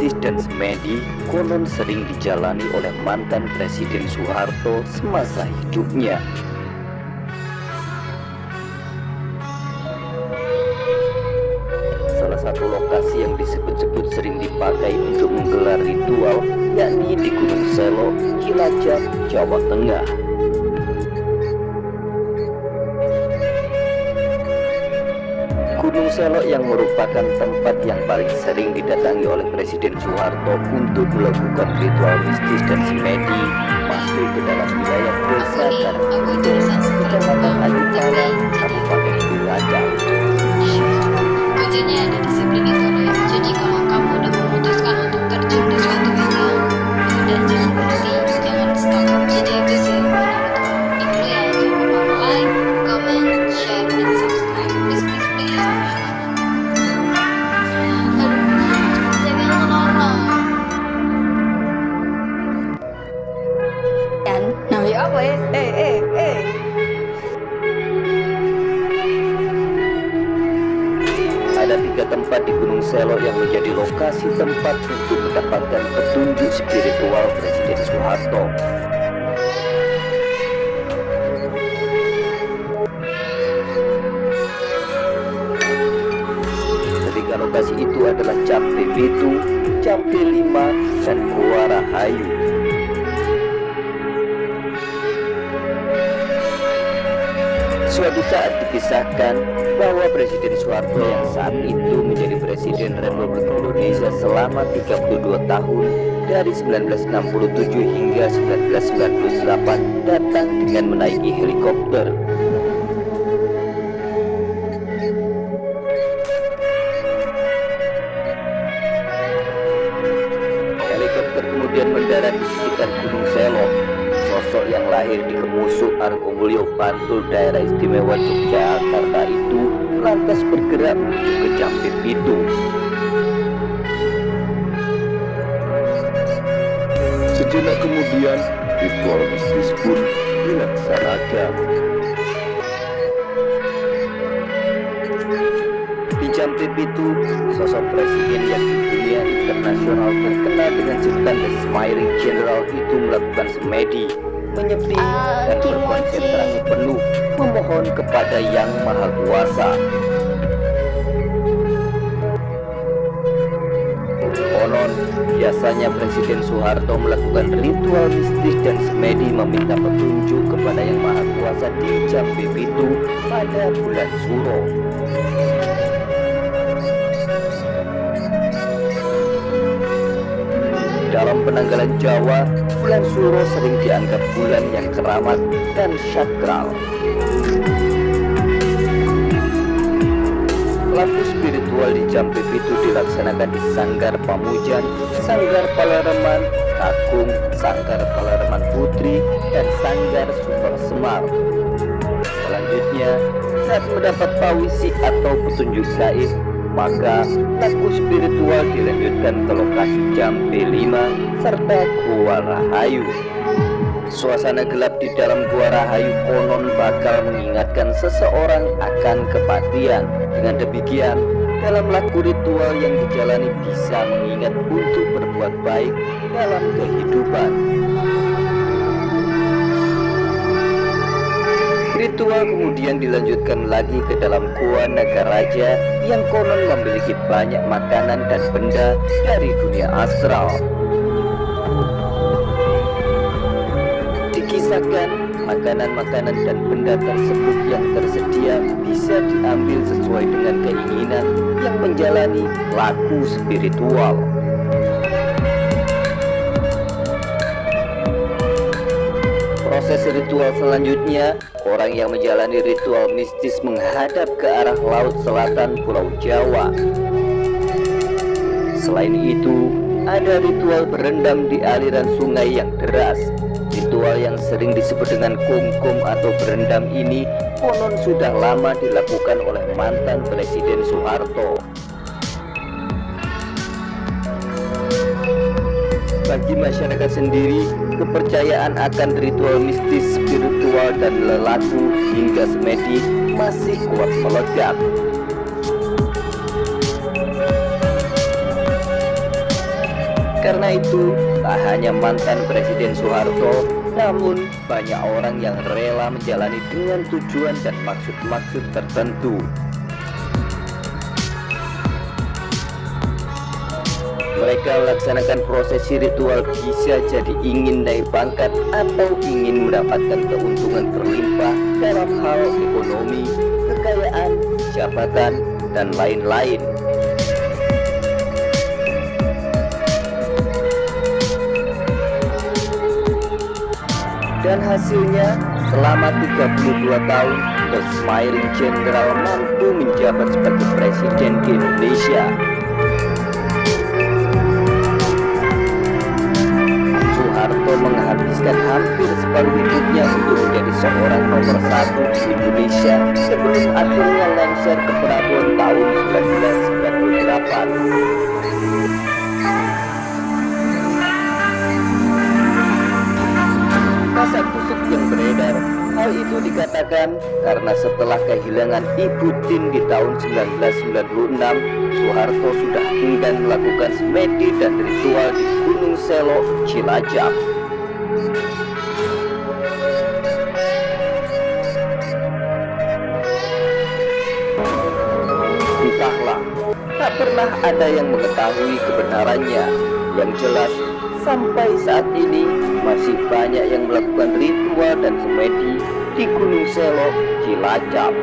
mistis dan semedi konon sering dijalani oleh mantan Presiden Soeharto semasa hidupnya. Salah satu lokasi yang disebut-sebut sering dipakai untuk menggelar ritual yakni di Gunung Selo, Cilacap, Jawa Tengah. Gunung Selo yang merupakan tempat yang paling sering didatangi oleh Presiden Soeharto untuk melakukan ritual mistis dan semedi masuk ke dalam wilayah desa Karangrejo, Kecamatan Ayupara, Kabupaten Cilacap. Kuncinya ada disiplin itu loh. Jadi kalau kamu udah memutuskan untuk terjun di suatu bidang, udah jangan berhenti, jangan stop. Jadi itu sih menurutku. Dulu ya, jangan lupa like, comment, share, dan subscribe. Please, please, please. Jangan lama. Nah, ya apa ya? Ada 3 tempat di Gunung Selo yang menjadi lokasi tempat untuk mendapatkan petunjuk spiritual Presiden Soeharto. Ketiga lokasi itu adalah Campe Bitu, Campe 5, dan Gua Rahayu. Suatu saat dikisahkan bahwa Presiden Soeharto yang saat itu menjadi Presiden Republik Indonesia selama 32 tahun dari 1967 hingga 1998 datang dengan menaiki helikopter. Helikopter kemudian mendarat di sekitar Gunung Selo. Sosok yang lahir di Kemusuk, Argomulyo, Bantul, Daerah Istimewa Yogyakarta itu lantas bergerak menuju ke Campe Bitu. Sejenak kemudian, ritual mistis pun dilaksanakan. Di Campe Bitu, sosok presiden yang di dunia internasional terkenal dengan sebutan The Smiling General itu melakukan semedi, menyepi dan berkonsentrasi penuh memohon kepada Yang Maha Kuasa. Konon, biasanya Presiden Soeharto melakukan ritual mistis dan semedi meminta petunjuk kepada Yang Maha Kuasa di Campe Bitu pada bulan Suro. Dalam penanggalan Jawa, bulan Suro sering dianggap bulan yang keramat dan sakral. Laku spiritual di Campe Bitu dilaksanakan di Sanggar Pamujan, Sanggar Palareman, Kakung, Sanggar Palareman Putri, dan Sanggar Super Semar. Selanjutnya, saat mendapat pawisi atau petunjuk gaib, maka laku spiritual dilanjutkan ke lokasi Campe 5 serta Gua Rahayu. Suasana gelap di dalam Gua Rahayu konon bakal mengingatkan seseorang akan kematian. Dengan demikian, dalam laku ritual yang dijalani bisa mengingat untuk berbuat baik dalam kehidupan. Ritual kemudian dilanjutkan lagi ke dalam Gua Nagaraja yang konon memiliki banyak makanan dan benda dari dunia astral. Dikisahkan makanan-makanan dan benda tersebut yang tersedia bisa diambil sesuai dengan keinginan yang menjalani laku spiritual. Proses ritual selanjutnya, orang yang menjalani ritual mistis menghadap ke arah laut selatan Pulau Jawa. Selain itu, ada ritual berendam di aliran sungai yang deras. Ritual yang sering disebut dengan kumkum atau berendam ini konon sudah lama dilakukan oleh mantan Presiden Soeharto. Bagi masyarakat sendiri, kepercayaan akan ritual mistis, spiritual, dan lelaku hingga semedi masih kuat melekat. Karena itu, tak hanya mantan Presiden Soeharto, namun banyak orang yang rela menjalani dengan tujuan dan maksud-maksud tertentu. Mereka melaksanakan prosesi ritual bisa jadi ingin naik pangkat atau ingin mendapatkan keuntungan berlimpah dalam hal ekonomi, kekayaan, jabatan, dan lain-lain. Dan hasilnya, selama 32 tahun, The Smiling General mampu menjabat sebagai Presiden di Indonesia. Soeharto menghabiskan hampir separuh hidupnya untuk menjadi seorang nomor satu di Indonesia sebelum akhirnya lengser ke Prabon tahun 1998. Kasak kusuk yang beredar, hal itu dikatakan karena setelah kehilangan Ibu Tien di tahun 1996, Soeharto sudah enggan melakukan semedi dan ritual di Gunung Selok, Cilacap. Entahlah, tak pernah ada yang mengetahui kebenarannya. Yang jelas, sampai saat ini masih banyak yang melakukan ritual dan semedi di Gunung Selok, Cilacap.